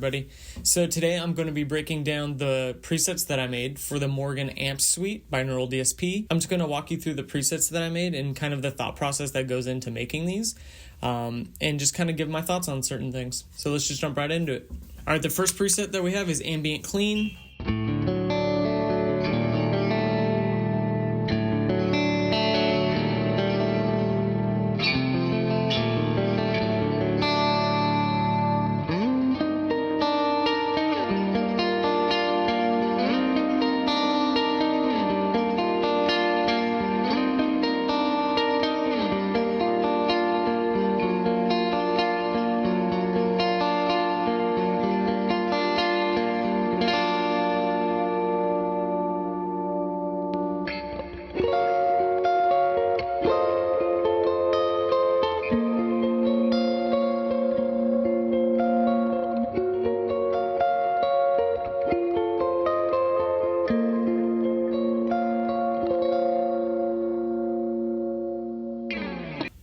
everybody. So today I'm going to be breaking down the presets that I made for the Morgan Amp Suite by Neural DSP. I'm just going to walk you through the presets that I made and kind of the thought process that goes into making these, and just kind of give my thoughts on certain things. So let's just jump right into it. All right, the first preset that we have is Ambient Clean.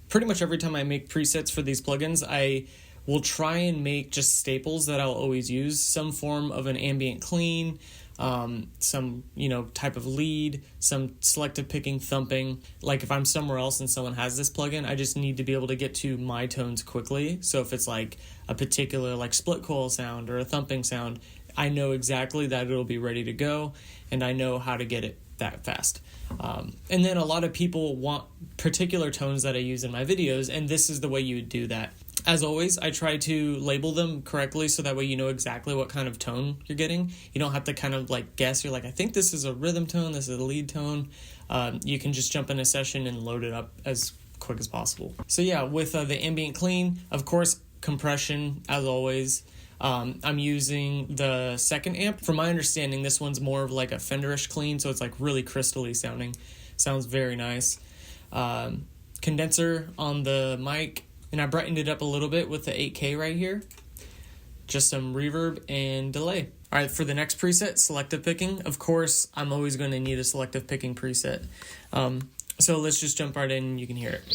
Pretty much every time I make presets for these plugins, I will try and make just staples that I'll always use. Some form of an ambient clean, some, type of lead, some selective picking, thumping. Like if I'm somewhere else and someone has this plugin, I just need to be able to get to my tones quickly. So if it's like a particular like split coil sound or a thumping sound, I know exactly that it'll be ready to go and I know how to get it that fast. And then a lot of people want particular tones that I use in my videos, and this is the way you would do that. As always, I try to label them correctly so that way you know exactly what kind of tone you're getting. You don't have to kind of like guess. You're like, I think this is a rhythm tone, this is a lead tone. You can just jump in a session and load it up as quick as possible. So yeah, with the ambient clean, of course, compression as always. I'm using the second amp. From my understanding, this one's more of like a Fenderish clean, so it's like really crystally sounding. Sounds very nice. Condenser on the mic, and I brightened it up a little bit with the 8K right here. Just some reverb and delay. All right, for the next preset, selective picking. Of course, I'm always going to need a selective picking preset. So let's just jump right in and you can hear it.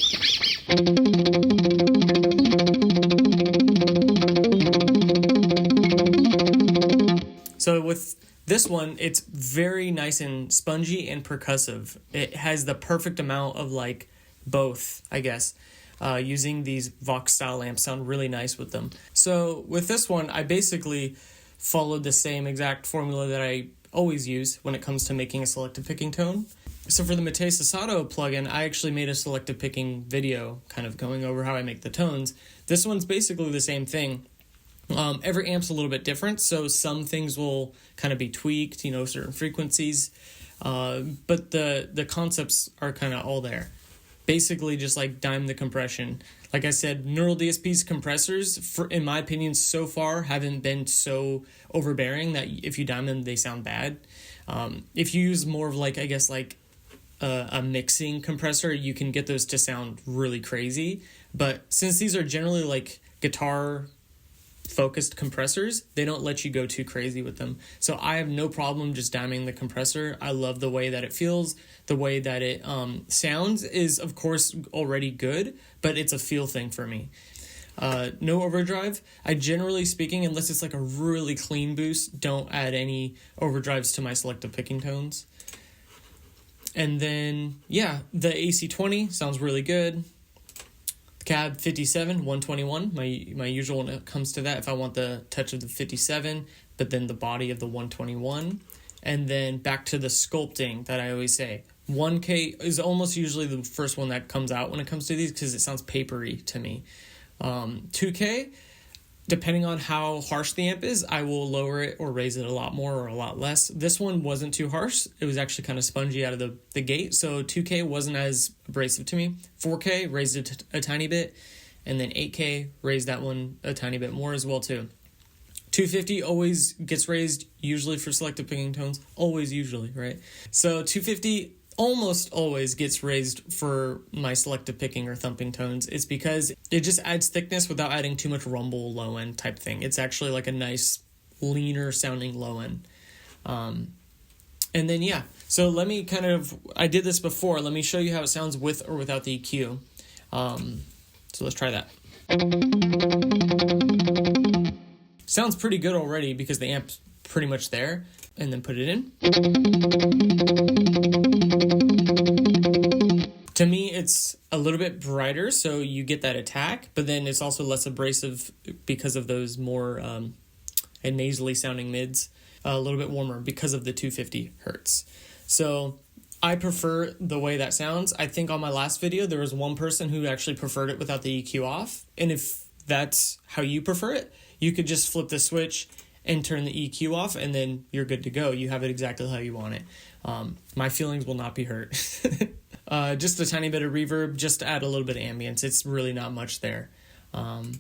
So with this one, it's very nice and spongy and percussive. It has the perfect amount of like both, I guess. Using these Vox style amps sound really nice with them. So with this one, I basically followed the same exact formula that I always use when it comes to making a selective picking tone. So for the Mattei Sasato plugin, I actually made a selective picking video kind of going over how I make the tones. This one's basically the same thing. Every amp's a little bit different, so some things will kind of be tweaked, certain frequencies, but the concepts are kind of all there. Basically just like dime the compression. Like I said, Neural DSP's compressors, in my opinion, so far haven't been so overbearing that if you dime them, they sound bad. If you use more of like, I guess like a mixing compressor, you can get those to sound really crazy. But since these are generally like guitar focused compressors, they don't let you go too crazy with them. So I have no problem just diming the compressor. I love the way that it feels. The way that it sounds is of course already good, but it's a feel thing for me. No overdrive. I generally speaking, unless it's like a really clean boost, don't add any overdrives to my selective picking tones. And then yeah, the AC20 sounds really good. Cab 57, 121, my usual when it comes to that, if I want the touch of the 57, but then the body of the 121. And then back to the sculpting that I always say. 1K is almost usually the first one that comes out when it comes to these because it sounds papery to me. 2K, depending on how harsh the amp is, I will lower it or raise it a lot more or a lot less. This one wasn't too harsh. It was actually kind of spongy out of the gate, so 2K wasn't as abrasive to me. 4K raised it a tiny bit, and then 8K raised that one a tiny bit more as well too. 250 always gets raised, usually for selective picking tones. Always, usually, right? So 250 almost always gets raised for my selective picking or thumping tones. It's because it just adds thickness without adding too much rumble low end type thing. It's actually like a nice leaner sounding low end. And then yeah, so let me I did this before. Let me show you how it sounds with or without the EQ. So let's try that. Sounds pretty good already because the amp's pretty much there. And then put it in. To me, it's a little bit brighter, so you get that attack, but then it's also less abrasive because of those more and nasally sounding mids. A little bit warmer because of the 250 hertz. So I prefer the way that sounds. I think on my last video, there was one person who actually preferred it without the EQ off. And if that's how you prefer it, you could just flip the switch and turn the EQ off, and then you're good to go. You have it exactly how you want it. My feelings will not be hurt. Just a tiny bit of reverb, just to add a little bit of ambience. It's really not much there. And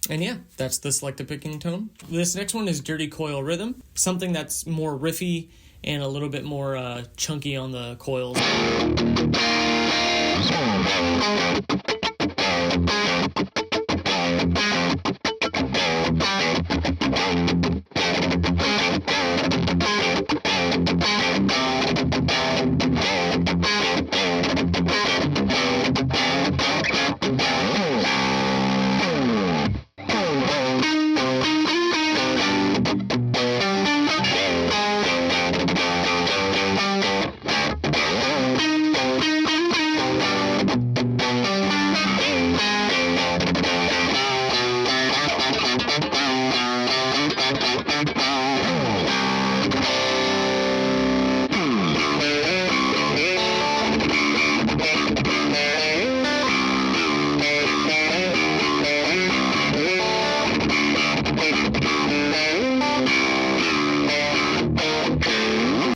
yeah, that's the selective picking tone. This next one is Dirty Coil Rhythm, something that's more riffy and a little bit more chunky on the coils.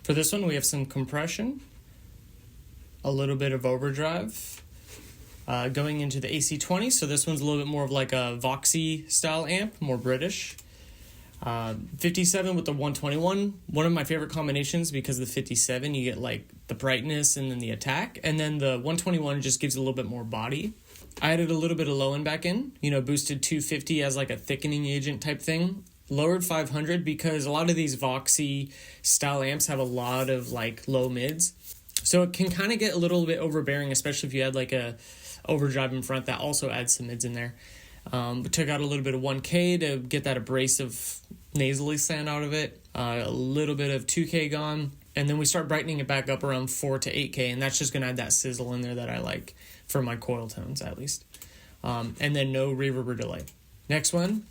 For this one, we have some compression, a little bit of overdrive, going into the AC20. So this one's a little bit more of like a Voxy style amp, more British. 57 with the 121, one of my favorite combinations because the 57, you get like the brightness and then the attack. And then the 121 just gives a little bit more body. I added a little bit of low end back in, boosted 250 as like a thickening agent type thing. Lowered 500 because a lot of these Voxy style amps have a lot of like low mids. So it can kind of get a little bit overbearing, especially if you had like a overdrive in front that also adds some mids in there. We took out a little bit of 1K to get that abrasive nasally sound out of it. A little bit of 2K gone. And then we start brightening it back up around 4 to 8K. And that's just going to add that sizzle in there that I like for my coil tones at least. And then no reverb or delay. Next one.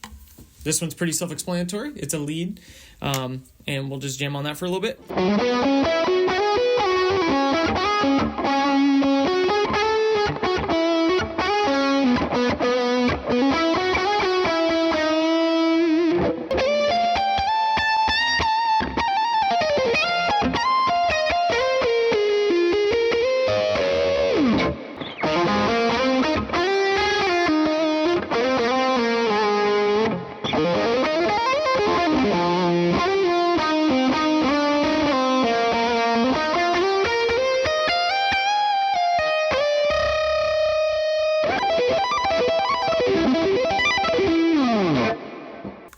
This one's pretty self-explanatory. It's a lead, and we'll just jam on that for a little bit.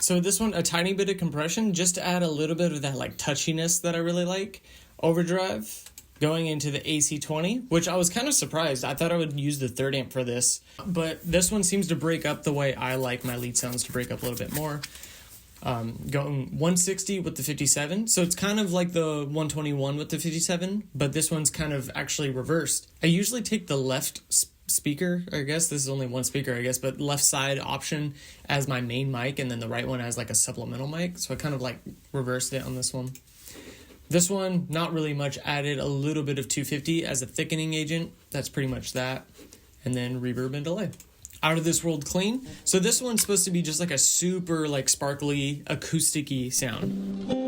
So this one, a tiny bit of compression, just to add a little bit of that like touchiness that I really like. Overdrive, going into the AC20, which I was kind of surprised. I thought I would use the third amp for this, but this one seems to break up the way I like my lead sounds to break up a little bit more. Going 160 with the 57, so it's kind of like the 121 with the 57, but this one's kind of actually reversed. I usually take the left speaker, I guess this is only one speaker, I guess, but left side option as my main mic, and then the right one as like a supplemental mic, so I kind of like reversed it on this one. This one, not really much added, a little bit of 250 as a thickening agent, that's pretty much that, and then reverb and delay. Out of This World Clean. So this one's supposed to be just like a super like sparkly, acoustic-y sound.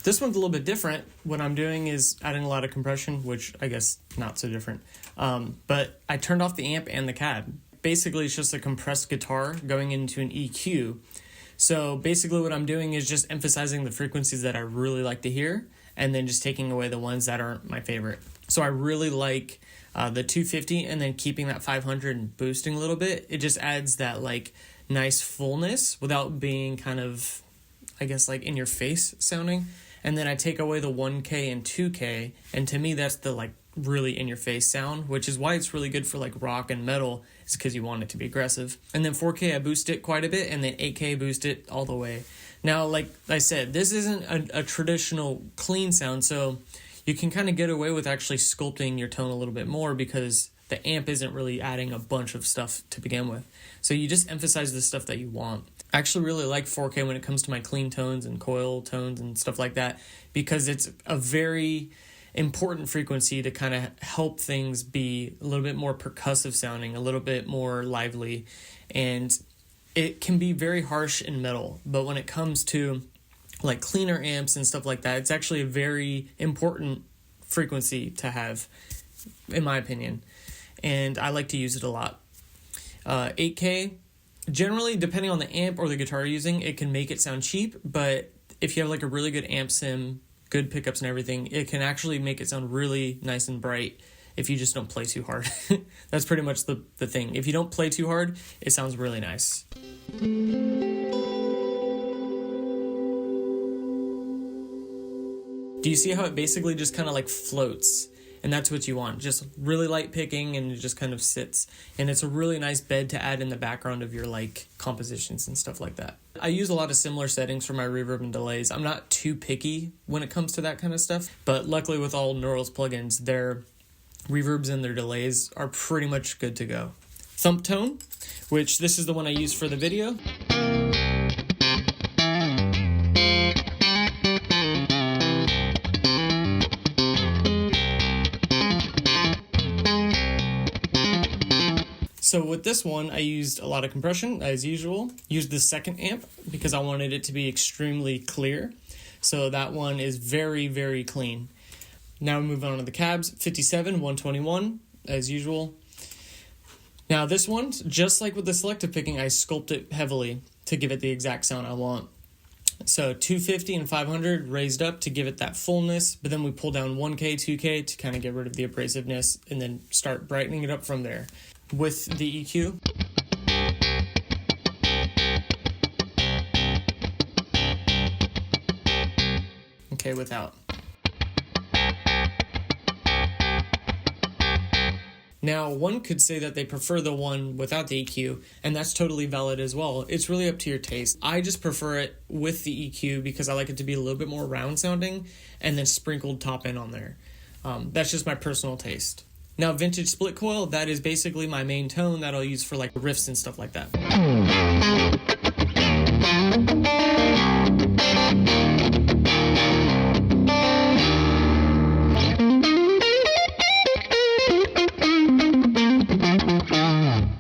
This one's a little bit different. What I'm doing is adding a lot of compression, which I guess not so different. But I turned off the amp and the cab. Basically, it's just a compressed guitar going into an EQ. So basically what I'm doing is just emphasizing the frequencies that I really like to hear, and then just taking away the ones that aren't my favorite. So I really like the 250, and then keeping that 500 and boosting a little bit. It just adds that like nice fullness without being kind of, I guess, like in your face sounding. And then I take away the 1K and 2K, and to me that's the like really in your face sound, which is why it's really good for like rock and metal, is because you want it to be aggressive. And then 4K I boost it quite a bit, and then 8K boost it all the way. Now, like I said, this isn't a traditional clean sound, so you can kind of get away with actually sculpting your tone a little bit more because the amp isn't really adding a bunch of stuff to begin with. So you just emphasize the stuff that you want. I actually really like 4K when it comes to my clean tones and coil tones and stuff like that, because it's a very important frequency to kind of help things be a little bit more percussive sounding, a little bit more lively, and it can be very harsh in metal. But when it comes to like cleaner amps and stuff like that, it's actually a very important frequency to have, in my opinion, and I like to use it a lot. 8K, generally, depending on the amp or the guitar you're using, it can make it sound cheap, but if you have like a really good amp sim, good pickups and everything, it can actually make it sound really nice and bright if you just don't play too hard. That's pretty much the thing. If you don't play too hard, it sounds really nice. Do you see how it basically just kind of like floats? And that's what you want, just really light picking, and it just kind of sits. And it's a really nice bed to add in the background of your like compositions and stuff like that. I use a lot of similar settings for my reverb and delays. I'm not too picky when it comes to that kind of stuff, but luckily with all Neural's plugins, their reverbs and their delays are pretty much good to go. Thump Tone, which this is the one I use for the video. So with this one, I used a lot of compression, as usual. Used the second amp because I wanted it to be extremely clear. So that one is very, very clean. Now we move on to the cabs. 57, 121, as usual. Now this one, just like with the selective picking, I sculpt it heavily to give it the exact sound I want. So 250 and 500 raised up to give it that fullness, but then we pull down 1K, 2K to kind of get rid of the abrasiveness, and then start brightening it up from there. With the EQ, okay, without. Now, one could say that they prefer the one without the EQ, and that's totally valid as well. It's really up to your taste. I just prefer it with the EQ because I like it to be a little bit more round sounding and then sprinkled top end on there. That's just my personal taste. Now, vintage split coil, that is basically my main tone that I'll use for like riffs and stuff like that.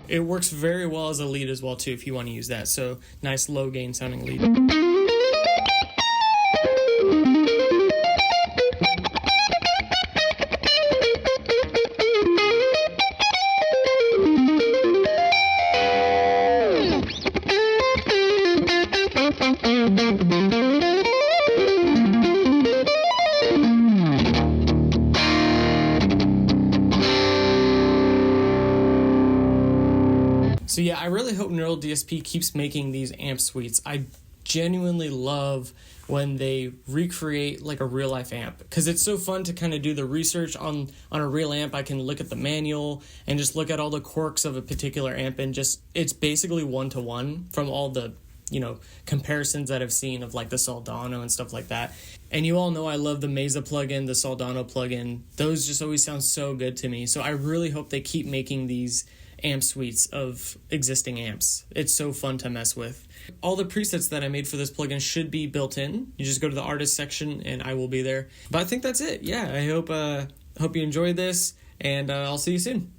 It works very well as a lead as well too if you want to use that. So nice low gain sounding lead. So yeah, I really hope Neural DSP keeps making these amp suites. I genuinely love when they recreate like a real life amp, because it's so fun to kind of do the research on a real amp. I can look at the manual and just look at all the quirks of a particular amp, and just it's basically one-to-one from all the comparisons that I've seen of like the Soldano and stuff like that. And you all know I love the Mesa plugin, the Soldano plugin. Those just always sound so good to me. So I really hope they keep making these amp suites of existing amps. It's so fun to mess with. All the presets that I made for this plugin should be built in. You just go to the artist section and I will be there. But I think that's it. Yeah, I hope you enjoyed this, and I'll see you soon.